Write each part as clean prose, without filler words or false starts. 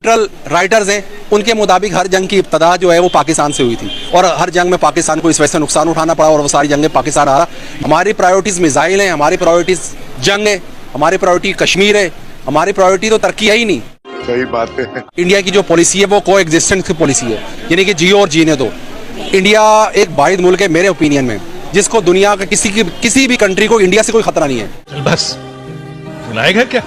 Writers हैं उनके मुताबिक हर जंग की इब्तदा जो है वो पाकिस्तान से हुई थी और हर जंग में पाकिस्तान को इस वजह से नुकसान उठाना पड़ा और वो सारी जंगें पाकिस्तान आ रहा। हमारी प्रायोरिटीज़ मिसाइल हैं, हमारी प्रायोरिटीज़ जंग है, हमारी प्रायोरिटी कश्मीर है, हमारी प्रायोरिटी तो तरक्की है ही नहीं। सही बात है। इंडिया की जो पॉलिसी है वो को एग्जिस्टेंस की पॉलिसी है, यानी कि जियो और जीने दो। इंडिया एक वाहिद मुल्क है मेरे ओपिनियन में जिसको दुनिया का किसी भी कंट्री को इंडिया से कोई खतरा नहीं है। बस सुनाएगा क्या,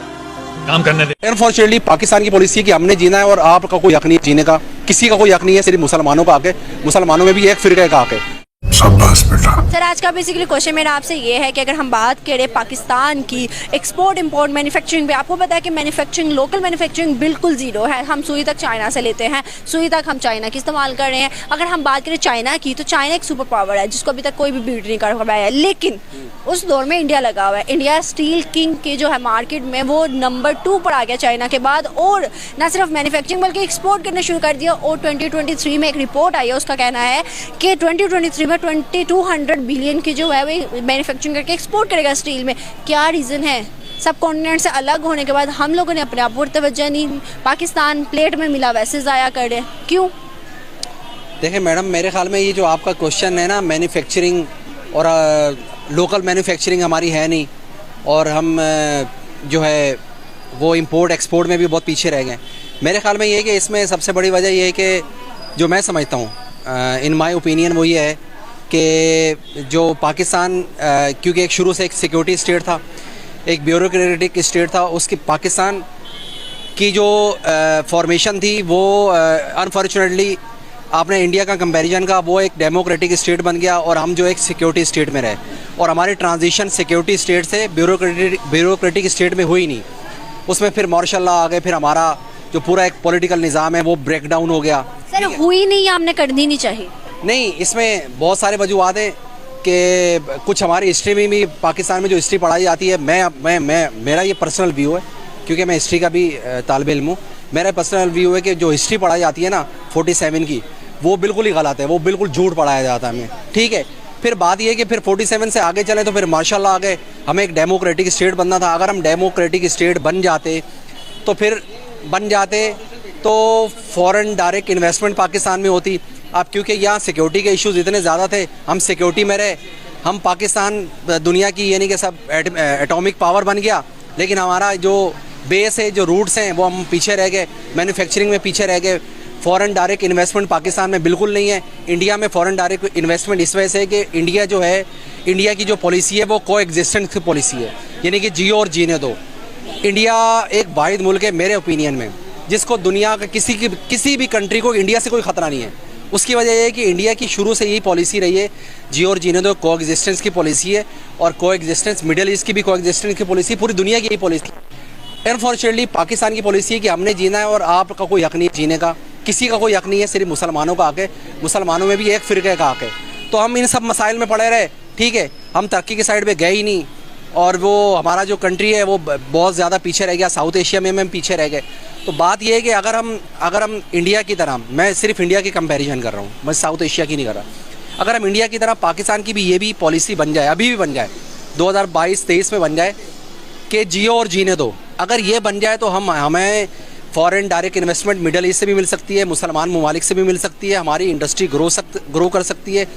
काम करने दे। अनफॉर्चुनेटली पाकिस्तान की पॉलिसी है कि हमने जीना है और आपका कोई हक नहीं है जीने का, किसी का कोई हक नहीं है, सिर्फ मुसलमानों का हक है। मुसलमानों में भी एक फिरके का हक है। शाबाश बेटा। सर आज का बेसिकली क्वेश्चन मेरा आपसे ये है कि अगर हम बात करें पाकिस्तान की एक्सपोर्ट इंपोर्ट मैन्युफैक्चरिंग पे, आपको पता है कि मैन्युफैक्चरिंग लोकल मैन्युफैक्चरिंग बिल्कुल ज़ीरो है। हम सुई तक चाइना से लेते हैं, सुई तक हम चाइना की इस्तेमाल कर रहे हैं। अगर हम बात करें चाइना की तो चाइना एक सुपर पावर है जिसको अभी तक कोई भी बीट नहीं कर पाया है, लेकिन उस दौर में इंडिया लगा हुआ है। इंडिया स्टील किंग के जो है मार्केट में वो नंबर 2 पर आ गया चाइना के बाद, और न सिर्फ मैन्युफैक्चरिंग बल्कि एक्सपोर्ट करना शुरू कर दिया। और 2023 में एक रिपोर्ट आई है, उसका कहना है कि 2023 में 2200 बिलियन की जो है वो मैन्युफैक्चरिंग करके एक्सपोर्ट करेगा स्टील में। क्या रीज़न है? सब कॉन्टिनेंट से अलग होने के बाद हम लोगों ने अपने आप पर तवज्जो नहीं, पाकिस्तान प्लेट में मिला वैसे ज़ाया कर रहे, क्यों? देखिए मैडम, मेरे ख्याल में ये जो आपका क्वेश्चन है ना, मैन्युफैक्चरिंग और लोकल मैन्युफैक्चरिंग हमारी है नहीं और हम जो है वो इंपोर्ट एक्सपोर्ट में भी बहुत पीछे रह गए। मेरे ख्याल में ये है कि इसमें सबसे बड़ी वजह ये है कि जो मैं समझता हूँ इन माय ओपिनियन वो ये है कि जो पाकिस्तान क्योंकि एक शुरू से एक सिक्योरिटी स्टेट था, एक ब्यूरोक्रेटिक स्टेट था, उसकी पाकिस्तान की जो फॉर्मेशन थी वो अनफॉर्चुनेटली आपने इंडिया का कंपैरिजन का वो एक डेमोक्रेटिक स्टेट बन गया और हम जो एक सिक्योरिटी स्टेट में रहे और हमारी ट्रांजिशन सिक्योरिटी स्टेट से ब्यूरोक्रेटिक स्टेट में हुई नहीं। उसमें फिर मार्शल लॉ आ गए, फिर हमारा जो पूरा एक पॉलिटिकल निज़ाम है वो ब्रेक डाउन हो गया। सर हुई नहीं या हमने करनी नहीं चाहिए? नहीं, इसमें बहुत सारे वजूहत हैं कि कुछ हमारी हिस्ट्री में भी पाकिस्तान में जो हिस्ट्री पढ़ाई जाती है, मेरा ये पर्सनल व्यू है क्योंकि मैं हिस्ट्री का भी तालिब इल्म हूँ। मेरा पर्सनल व्यू है कि जो हिस्ट्री पढ़ाई जाती है ना 47 की, वो बिल्कुल ही गलत है, वो बिल्कुल झूठ पढ़ाया जाता है हमें। ठीक है, फिर बात ये है कि फिर 47 से आगे चले तो फिर माशाल्लाह आगे हमें एक डेमोक्रेटिक स्टेट बनना था। अगर हम डेमोक्रेटिक स्टेट बन जाते तो फॉरेन डायरेक्ट इन्वेस्टमेंट पाकिस्तान में होती। अब क्योंकि यहाँ सिक्योरिटी के इश्यूज़ इतने ज़्यादा थे, हम सिक्योरिटी में रहे, हम पाकिस्तान दुनिया की यानी कि सब एटॉमिक पावर बन गया, लेकिन हमारा जो बेस है, जो रूट्स हैं, वो हम पीछे रह गए, मैन्युफैक्चरिंग में पीछे रह गए। फॉरेन डायरेक्ट इन्वेस्टमेंट पाकिस्तान में बिल्कुल नहीं है। इंडिया में फॉरेन डायरेक्ट इन्वेस्टमेंट इस वजह से है कि इंडिया की जो पॉलिसी है वो को एग्जिस्टेंस की पॉलिसी है, यानी कि जियो और जीने दो। इंडिया एक वाहिद मुल्क है मेरे ओपिनियन में जिसको दुनिया का किसी भी कंट्री को इंडिया से कोई ख़तरा नहीं है। उसकी वजह यह है कि इंडिया की शुरू से यही पॉलिसी रही है, जियो और जीने दो को एग्जिस्टेंस की पॉलिसी है और को एग्जिस्टेंस मिडिल ईस्ट की भी को एग्जिस्टेंस की पॉलिसी, पूरी दुनिया की यही पॉलिसी। अनफॉर्चुनेटली पाकिस्तान की पॉलिसी है कि हमने जीना है और आपका कोई हक नहीं है जीने का, किसी का कोई हक नहीं है, सिर्फ मुसलमानों का हक है। मुसलमानों में भी एक फिरके का हक है। तो हम इन सब मसाइल में पड़े रहे, ठीक है, हम तरक्की की साइड पे गए ही नहीं और वो हमारा जो कंट्री है वो बहुत ज़्यादा पीछे रह गया। साउथ एशिया में हम पीछे रह गए। तो बात ये है कि अगर हम इंडिया की तरह, मैं सिर्फ इंडिया की कंपैरिजन कर रहा हूँ, मैं साउथ एशिया की नहीं कर रहा, अगर हम इंडिया की तरह पाकिस्तान की भी ये भी पॉलिसी बन जाए, अभी भी बन जाए, 2022-23 में बन जाए कि जियो और जीने दो, अगर ये बन जाए तो हमें foreign direct investment middle east से भी मिल सकती है, मुसलमान ममालिक से भी मिल सकती है, हमारी इंडस्ट्री ग्रो कर सकती है,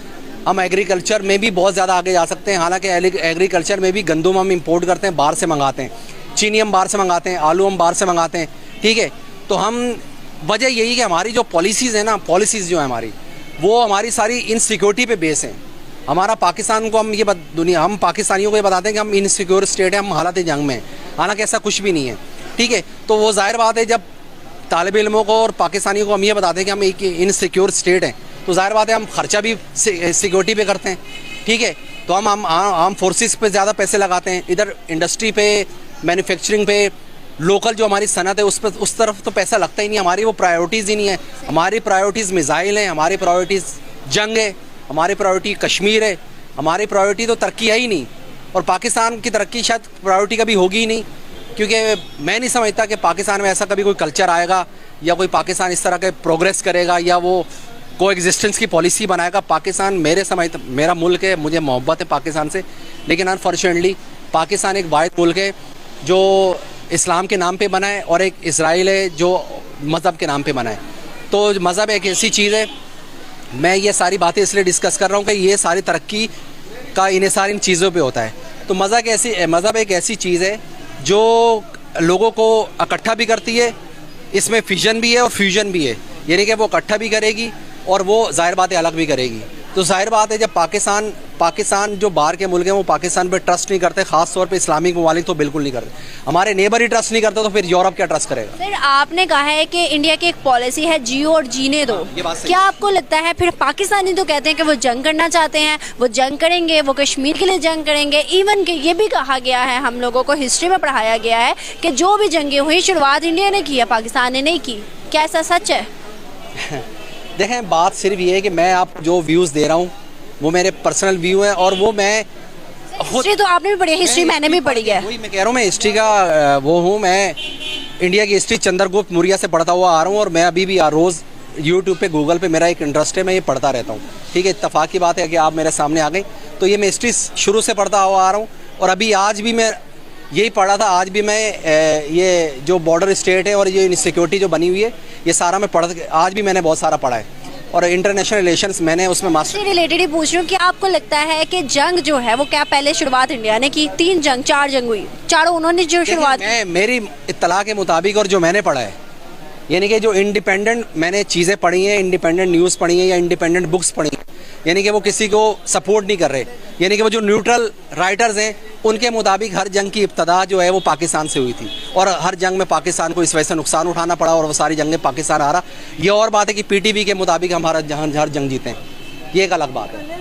हम एग्रीकल्चर में भी बहुत ज़्यादा आगे जा सकते हैं। हालांकि एग्रीकल्चर में भी गंदम हम इंपोर्ट करते हैं, बाहर से मंगाते हैं, चीनी हम बाहर से मंगाते हैं, आलू हम बाहर से मंगाते हैं, ठीक है। तो हम वजह यही कि हमारी जो पॉलिसीज़ है ना, पॉलिसीज़ जो है हमारी, वो हमारी सारी इनसिक्योरिटी पे बेस हैं। हमारा पाकिस्तान को हम पाकिस्तानियों को ये बताते हैं कि हम इनसिक्योर स्टेट है, हम हालत जंग में, हालांकि ऐसा कुछ भी नहीं है, ठीक है। तो वो जाहिर बात है, जब तालिब इल्मों को और पाकिस्तानियों को हम ये बताते हैं कि हम एक इनसिक्योर स्टेट हैं, तो जाहिर बात है हम खर्चा भी सिक्योरिटी पे करते हैं, ठीक है। तो हम आर्म फोर्सेस पे ज़्यादा पैसे लगाते हैं, इधर इंडस्ट्री पे, मैन्युफैक्चरिंग पे, लोकल जो हमारी सनत है उस तरफ तो पैसा लगता ही नहीं। हमारी वो प्रायोरिटीज़ ही नहीं है। हमारी प्रायोरिटीज़ मिसाइल हैं, हमारी प्रायोरिटीज़ जंग है, हमारी प्रायोरिटी कश्मीर है, हमारी प्रायोरिटी तो तरक्की है ही नहीं। और पाकिस्तान की तरक्की शायद प्रायोरिटी कभी होगी ही नहीं, क्योंकि मैं नहीं समझता कि पाकिस्तान में ऐसा कभी कोई कल्चर आएगा या कोई पाकिस्तान इस तरह के प्रोग्रेस करेगा या वो को एग्जिस्टेंस की पॉलिसी बनाएगा। पाकिस्तान मेरा मुल्क है, मुझे मोहब्बत है पाकिस्तान से, लेकिन अनफॉर्चुनेटली पाकिस्तान एक वाहिद मुल्क है जो इस्लाम के नाम पे बना है, और एक इसराइल है जो मज़हब के नाम पे बना है। तो मज़हब एक ऐसी चीज़ है, मैं ये सारी बातें इसलिए डिस्कस कर रहा हूँ कि ये सारी तरक्की का इन्हिसार इन चीज़ों पे होता है। तो मज़हब एक ऐसी चीज़ है जो लोगों को इकट्ठा भी करती है, इसमें फिजन भी है और फ्यूजन भी है, यानी कि वो इकट्ठा भी करेगी और वो ज़ाहिर बात है अलग भी करेगी। तो ज़ाहिर बात है जब पाकिस्तान जो बाहर के मुल्क हैं वो पाकिस्तान पे ट्रस्ट नहीं करते, ख़ास तौर पे इस्लामिक ममालिक तो बिल्कुल नहीं करते। हमारे नेबर ही ट्रस्ट नहीं करते तो फिर यूरोप क्या ट्रस्ट करेगा। सर आपने कहा है कि इंडिया की एक पॉलिसी है जियो और जीने दो, ये बात सही क्या आपको लगता है फिर पाकिस्तानी तो कहते हैं कि वो जंग करना चाहते हैं, वो जंग करेंगे, वो कश्मीर के लिए जंग करेंगे, इवन कि ये भी कहा गया है, हम लोगों को हिस्ट्री में पढ़ाया गया है कि जो भी जंगें हुई शुरुआत इंडिया ने की है, पाकिस्तान ने नहीं की। क्या ऐसा सच है? देखें, बात सिर्फ ये है कि मैं आप जो व्यूज़ दे रहा हूँ वो मेरे पर्सनल व्यू है और वो मैं हिस्ट्री तो आपने भी पढ़ी है, हिस्ट्री मैंने भी पढ़ी है। वही मैं कह रहा हूँ, मैं हिस्ट्री का वो हूँ, मैं इंडिया की हिस्ट्री चंद्रगुप्त मौर्य से पढ़ता हुआ आ रहा हूँ और मैं अभी भी रोज़ यूट्यूब पे गूगल पे मेरा एक इंटरेस्ट है, मैं ये पढ़ता रहता हूँ। ठीक है, इत्तेफाक की बात है कि आप मेरे सामने आ गए, तो ये मैं हिस्ट्री शुरू से पढ़ता हुआ आ रहा हूँ और अभी आज भी मैं यही पढ़ा था। आज भी मैं ये जो बॉर्डर स्टेट है और ये इनसिक्योरिटी जो बनी हुई है ये सारा मैं आज भी मैंने बहुत सारा पढ़ा है और इंटरनेशनल रिलेशंस मैंने उसमें मास्टर रिलेटेड ही पूछ रही हूँ कि आपको लगता है कि जंग जो है वो क्या पहले शुरुआत इंडिया ने की? 4 जंग हुई, चारों उन्होंने जो शुरुआत की। मेरी इत्तला के मुताबिक और जो मैंने पढ़ा है, यानी कि जो इंडिपेंडेंट मैंने चीज़ें पढ़ी हैं, इंडिपेंडेंट न्यूज़ पढ़ी हैं या इंडिपेंडेंट बुक्स पढ़ी हैं, यानी कि वो किसी को सपोर्ट नहीं कर रहे, यानी कि वो जो न्यूट्रल राइटर्स हैं उनके मुताबिक हर जंग की इब्तदा जो है वो पाकिस्तान से हुई थी और हर जंग में पाकिस्तान को इस वजह से नुकसान उठाना पड़ा और वो सारी जंगें पाकिस्तान हारा। ये और बात है कि PTV के मुताबिक हम हर जंग जीते हैं, ये एक अलग बात है।